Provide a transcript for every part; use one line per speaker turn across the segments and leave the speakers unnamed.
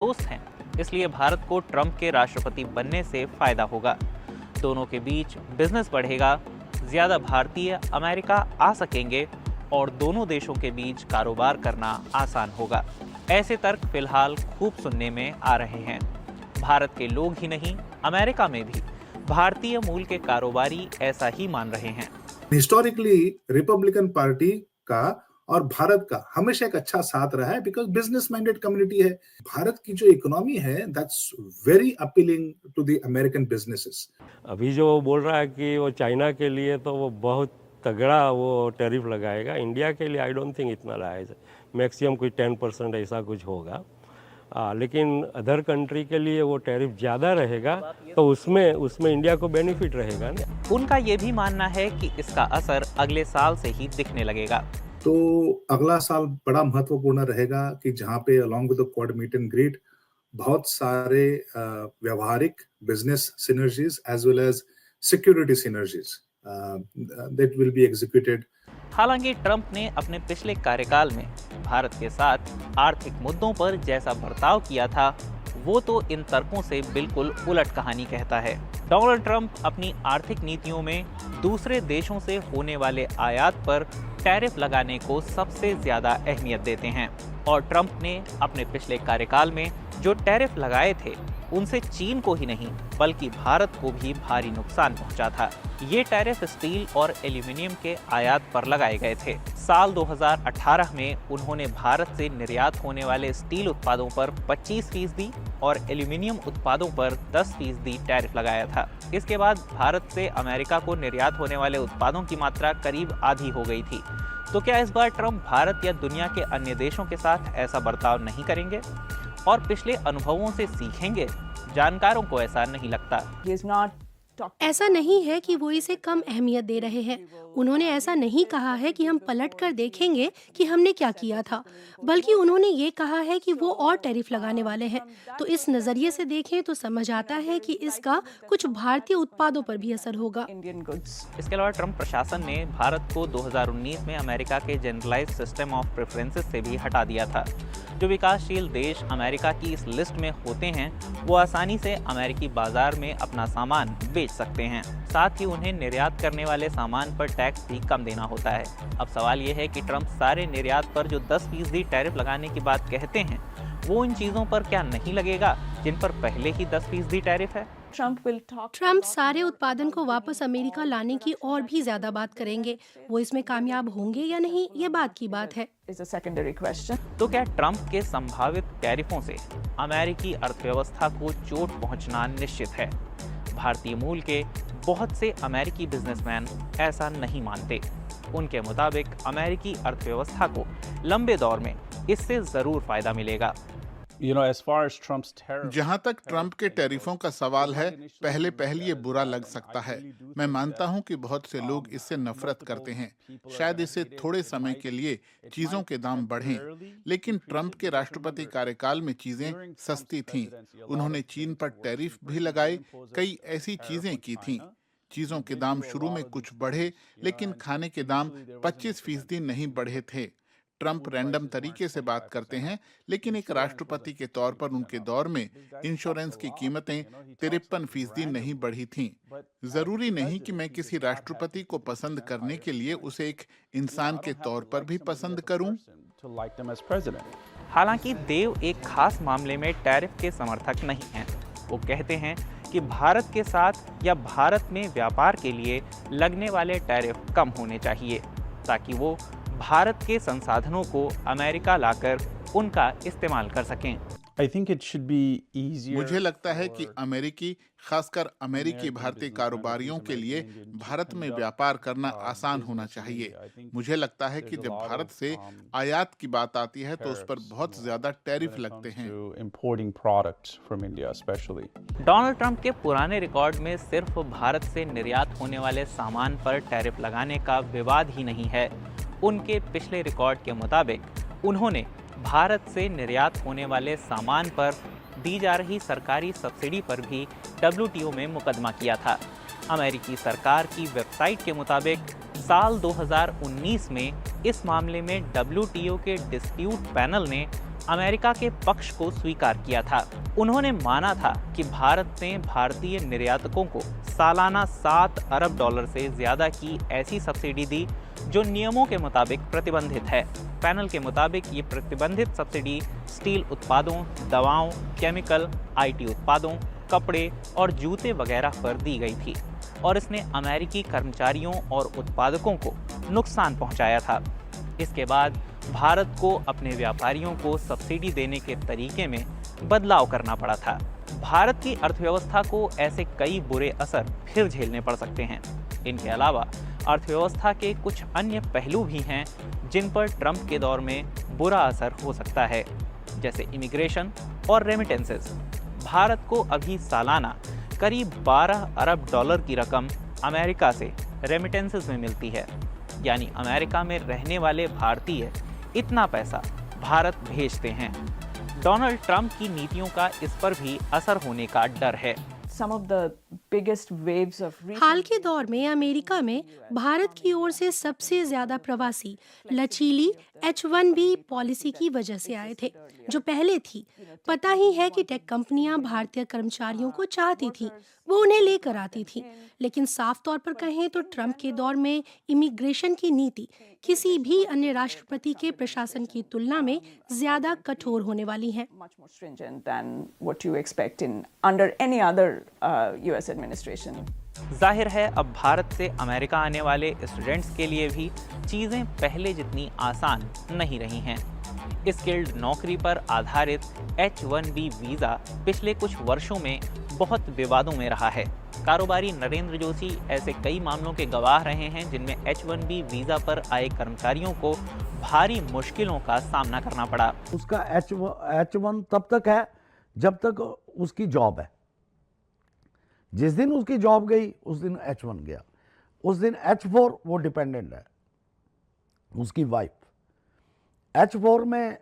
दोस्त हैं, इसलिए भारत को ट्रंप के राष्ट्रपति बनने से फायदा होगा। दोनों के बीच बिजनेस बढ़ेगा, ज्यादा भारतीय अमेरिका आ सकेंगे और दोनों देशों के बीच कारोबार करना आसान होगा। ऐसे तर्क फिलहाल खूब सुनने में आ रहे हैं। भारत के लोग ही नहीं, अमेरिका में भी भारतीय मूल के कारोबारी ऐसा ही मान रहे हैं।
हिस्टोरिकली रिपब्लिकन पार्टी का और भारत का हमेशा एक अच्छा साथ रहा है, बिकॉज बिजनेस माइंडेड कम्युनिटी है। भारत की जो इकोनॉमी है that's very appealing to the American businesses.
अभी जो बोल रहा है कि वो चाइना के लिए तो वो बहुत तगड़ा वो टैरिफ लगाएगा, इंडिया के लिए आई डोंट थिंक इतना लगाएगा, मैक्सिमम कोई 10% ऐसा कुछ होगा। लेकिन अदर कंट्री के लिए वो टैरिफ ज़्यादा रहेगा, तो उसमें इंडिया को बेनिफिट रहेगा ना।
उनका ये भी मानना है कि इसका असर अगले साल से ही दिखने लगेगा।
तो अगला साल बड़ा महत्वपूर्ण रहेगा कि जहाँ पे along with the Quad meet and greet बहुत सारे व्यवहारिक business synergies as well as security synergies that will be executed.
हालांकि ट्रंप ने अपने पिछले कार्यकाल में भारत के साथ आर्थिक मुद्दों पर जैसा बर्ताव किया था, वो तो इन तर्कों से बिल्कुल उलट कहानी कहता है। डोनाल्ड ट्रंप अपनी आर्थिक नीतियों में दूसरे देशों से होने वाले आयात पर टैरिफ लगाने को सबसे ज्यादा अहमियत देते हैं और ट्रंप ने अपने पिछले कार्यकाल में जो टैरिफ लगाए थे उनसे चीन को ही नहीं बल्कि भारत को भी भारी नुकसान पहुंचा था। ये टैरिफ स्टील और एल्यूमिनियम के आयात पर लगाए गए थे। साल 2018 में उन्होंने भारत से निर्यात होने वाले स्टील उत्पादों पर 25% और एल्यूमिनियम उत्पादों पर 10% टैरिफ लगाया था। इसके बाद भारत से अमेरिका को निर्यात होने वाले उत्पादों की मात्रा करीब आधी हो गई थी। तो क्या इस बार ट्रंप भारत या दुनिया के अन्य देशों के साथ ऐसा बर्ताव नहीं करेंगे और पिछले अनुभवों से सीखेंगे? जानकारों को ऐसा नहीं लगता।
ऐसा नहीं है कि वो इसे कम अहमियत दे रहे हैं। उन्होंने ऐसा नहीं कहा है कि हम पलट कर देखेंगे कि हमने क्या किया था, बल्कि उन्होंने ये कहा है कि वो और टैरिफ लगाने वाले हैं। तो इस नजरिए से देखें तो समझ आता है कि इसका कुछ भारतीय उत्पादों पर भी असर होगा।
इसके अलावा ट्रंप प्रशासन ने भारत को 2019 में अमेरिका के जनरलाइज्ड सिस्टम ऑफ प्रेफरेंसेस से भी हटा दिया था। जो विकासशील देश अमेरिका की इस लिस्ट में होते हैं वो आसानी से अमेरिकी बाजार में अपना सामान बेच सकते हैं। साथ ही उन्हें निर्यात करने वाले सामान पर टैक्स भी कम देना होता है। अब सवाल ये है कि ट्रंप सारे निर्यात पर जो 10% टैरिफ लगाने की बात कहते हैं वो इन चीजों पर क्या नहीं लगेगा जिन पर पहले ही 10% टैरिफ है?
ट्रंप सारे उत्पादन को वापस अमेरिका लाने की और भी ज्यादा बात करेंगे। वो इसमें कामयाब होंगे या नहीं, ये बात की बात है।
तो क्या ट्रंप के संभावित टैरिफों से अमेरिकी अर्थव्यवस्था को चोट पहुंचना निश्चित है? भारतीय मूल के बहुत से अमेरिकी बिजनेसमैन ऐसा नहीं मानते। उनके मुताबिक अमेरिकी अर्थव्यवस्था को लंबे दौर में इससे जरूर फायदा मिलेगा।
जहां तक ट्रंप के टैरिफों का सवाल है, पहले ये बुरा लग सकता है। मैं मानता हूं कि बहुत से लोग इससे नफरत करते हैं। शायद इससे थोड़े समय के लिए चीजों के दाम बढ़ें, लेकिन ट्रंप के राष्ट्रपति कार्यकाल में चीजें सस्ती थीं। उन्होंने चीन पर टैरिफ भी लगाए, कई ऐसी चीजें की थीं। चीजों के दाम शुरू में कुछ बढ़े, लेकिन खाने के दाम 25% नहीं बढ़े थे। ट्रंप रैंडम तरीके से बात करते हैं, लेकिन एक राष्ट्रपति के तौर पर उनके दौर में इंश्योरेंस की कीमतें 53% नहीं बढ़ी थीं। जरूरी नहीं कि मैं किसी राष्ट्रपति को पसंद करने के लिए उसे एक इंसान के तौर पर भी पसंद करूं।
हालांकि देव एक खास मामले में टैरिफ के समर्थक नहीं हैं। वो कहते हैं कि भारत के साथ या भारत में व्यापार के लिए लगने वाले टैरिफ कम होने चाहिए ताकि वो भारत के संसाधनों को अमेरिका लाकर उनका इस्तेमाल कर सकें।
मुझे लगता है कि खासकर अमेरिकी भारतीय कारोबारियों के लिए भारत में व्यापार करना आसान होना चाहिए। मुझे लगता है कि जब भारत से आयात की बात आती है तो उस पर बहुत ज्यादा टैरिफ लगते हैं।
डोनाल्ड ट्रंप के पुराने रिकॉर्ड में सिर्फ भारत से निर्यात होने वाले सामान पर टैरिफ लगाने का विवाद ही नहीं है। उनके पिछले रिकॉर्ड के मुताबिक उन्होंने भारत से निर्यात होने वाले सामान पर दी जा रही सरकारी सब्सिडी पर भी WTO में मुकदमा किया था। अमेरिकी सरकार की वेबसाइट के मुताबिक साल 2019 में इस मामले में WTO के डिस्प्यूट पैनल ने अमेरिका के पक्ष को स्वीकार किया था। उन्होंने माना था कि भारत ने भारतीय निर्यातकों को सालाना 7 अरब डॉलर से ज्यादा की ऐसी सब्सिडी दी जो नियमों के मुताबिक प्रतिबंधित है। पैनल के मुताबिक ये प्रतिबंधित सब्सिडी स्टील उत्पादों, दवाओं, केमिकल, आईटी उत्पादों, कपड़े और जूते वगैरह पर दी गई थी और इसने अमेरिकी कर्मचारियों और उत्पादकों को नुकसान पहुंचाया था। इसके बाद भारत को अपने व्यापारियों को सब्सिडी देने के तरीके में बदलाव करना पड़ा था। भारत की अर्थव्यवस्था को ऐसे कई बुरे असर फिर झेलने पड़ सकते हैं। इनके अलावा अर्थव्यवस्था के कुछ अन्य पहलू भी हैं जिन पर ट्रंप के दौर में बुरा असर हो सकता है, जैसे इमिग्रेशन और रेमिटेंसेस। भारत को अभी सालाना करीब 12 अरब डॉलर की रकम अमेरिका से रेमिटेंसेस में मिलती है, यानी अमेरिका में रहने वाले भारतीय इतना पैसा भारत भेजते हैं। डोनाल्ड ट्रंप की नीतियों का इस पर भी असर होने का डर है।
हाल के दौर में अमेरिका में भारत की ओर से सबसे ज्यादा प्रवासी लचीली H-1B पॉलिसी की वजह से आए थे, जो पहले थी। पता ही है कि टेक कंपनियां भारतीय कर्मचारियों को चाहती थी, वो उन्हें लेकर आती थी। लेकिन साफ तौर पर कहें तो ट्रंप के दौर में इमिग्रेशन की नीति किसी भी अन्य राष्ट्रपति के प्रशासन की तुलना में ज्यादा कठोर होने वाली है।
जाहिर है अब भारत से अमेरिका आने वाले स्टूडेंट्स के लिए भी चीज़ें पहले जितनी आसान नहीं रही हैं। स्किल्ड नौकरी पर आधारित H-1B वीज़ा पिछले कुछ वर्षों में बहुत विवादों में रहा है। कारोबारी नरेंद्र जोशी ऐसे कई मामलों के गवाह रहे हैं जिनमें H-1B वीज़ा पर आए कर्मचारियों को भारी मुश्किलों का सामना करना पड़ा।
उसका H1 तब तक है जब तक उसकी जॉब है। जिस दिन उसकी जॉब गई उस दिन H1 गया। उस दिन H4 वो डिपेंडेंट है, उसकी वाइफ। H4 में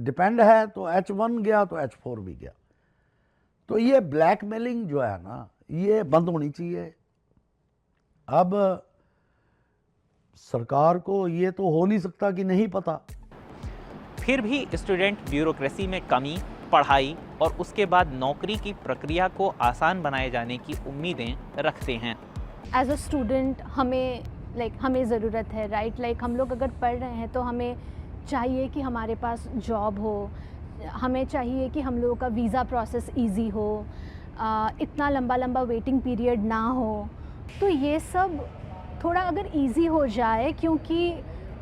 डिपेंड है तो H1 गया तो H4 भी गया। तो ये ब्लैकमेलिंग जो है ना, ये बंद होनी चाहिए। अब सरकार को ये तो हो नहीं सकता कि नहीं पता।
फिर भी स्टूडेंट ब्यूरोक्रेसी में कमी, पढ़ाई और उसके बाद नौकरी की प्रक्रिया को आसान बनाए जाने की उम्मीदें रखते हैं।
एज अ स्टूडेंट हमें ज़रूरत है, राइट? हम लोग अगर पढ़ रहे हैं तो हमें चाहिए कि हमारे पास जॉब हो, हमें चाहिए कि हम लोगों का वीज़ा प्रोसेस इजी हो, इतना लंबा वेटिंग पीरियड ना हो। तो ये सब थोड़ा अगर इजी हो जाए, क्योंकि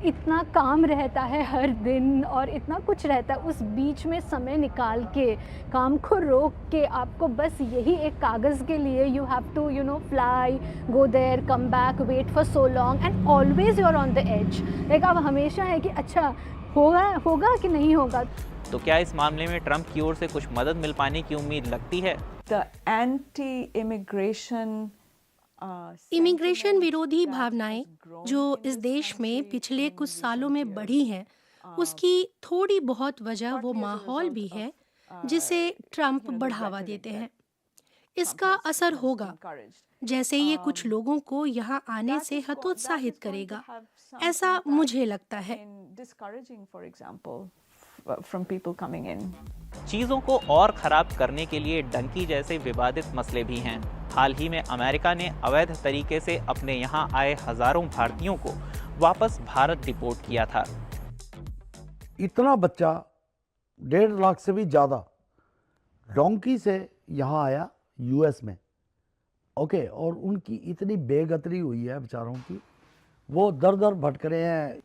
इतना काम रहता है हर दिन और इतना कुछ रहता है, उस बीच में समय निकाल के काम को रोक के आपको बस यही एक कागज़ के लिए you have to fly, go there, come back, wait for so long and always you are on the edge. आप हमेशा है कि अच्छा होगा कि नहीं होगा।
तो क्या इस मामले में ट्रंप की ओर से कुछ मदद मिल पाने की उम्मीद लगती है?
इमिग्रेशन विरोधी भावनाएं जो इस देश में पिछले कुछ सालों में बढ़ी हैं, उसकी थोड़ी बहुत वजह वो माहौल भी है जिसे ट्रंप बढ़ावा देते हैं। इसका असर होगा, जैसे ये कुछ लोगों को यहाँ आने से हतोत्साहित करेगा, ऐसा मुझे लगता है।
चीजों को और खराब करने के लिए डंकी जैसे विवादित मसले भी हैं। हाल ही में अमेरिका ने अवैध तरीके से अपने यहाँ आए हजारों भारतीयों को वापस भारत डिपोर्ट किया था।
इतना बच्चा 1.5 लाख से भी ज़्यादा डोंकी से यहाँ आया यूएस में, ओके, और उनकी इतनी बेगतरी हुई है बेचारों की, वो दर दर भटक रहे हैं।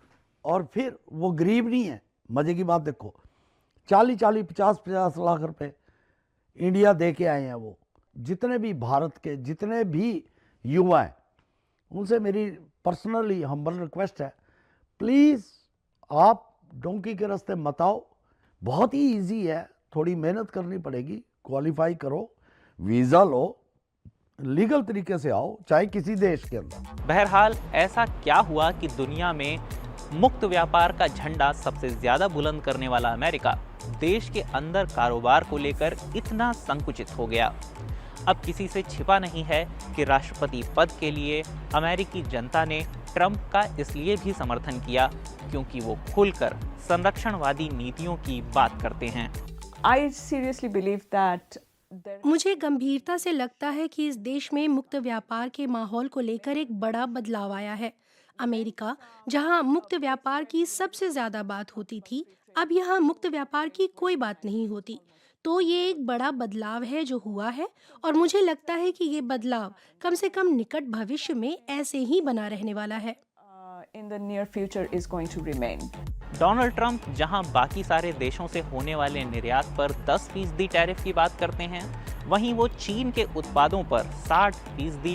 और फिर वो गरीब नहीं है। मज़े की बात देखो, 40-40, 50-50 लाख रुपए इंडिया दे के आए हैं वो। जितने भी भारत के जितने भी युवा हैं, उनसे मेरी पर्सनली हम्बल रिक्वेस्ट है, प्लीज़ आप डोंकी के रास्ते मत आओ। बहुत ही इजी है, थोड़ी मेहनत करनी पड़ेगी, क्वालिफाई करो, वीज़ा लो, लीगल तरीके से आओ, चाहे किसी देश के अंदर।
बहरहाल ऐसा क्या हुआ कि दुनिया में मुक्त व्यापार का झंडा सबसे ज्यादा बुलंद करने वाला अमेरिका देश के अंदर कारोबार को लेकर इतना संकुचित हो गया? अब किसी से छिपा नहीं है कि राष्ट्रपति पद के लिए अमेरिकी जनता ने ट्रंप का इसलिए भी समर्थन किया क्योंकि वो खुलकर संरक्षणवादी नीतियों की बात करते हैं।
I seriously believe that
मुझे गंभीरता से लगता है कि इस देश में मुक्त व्यापार के माहौल को लेकर एक बड़ा बदलाव आया है। अमेरिका, जहां मुक्त व्यापार की सबसे ज्यादा बात होती थी, अब यहाँ मुक्त व्यापार की कोई बात नहीं होती। तो ये एक बड़ा बदलाव है जो हुआ है, और मुझे लगता है कि ये बदलाव कम से कम निकट भविष्य में ऐसे ही बना रहने वाला है।
in the near future is going to remain.
Donald Trump जहां बाकी सारे देशों से होने वाले निर्यात पर 10% टैरिफ की बात करते हैं, वहीं वो चीन के उत्पादों पर 60%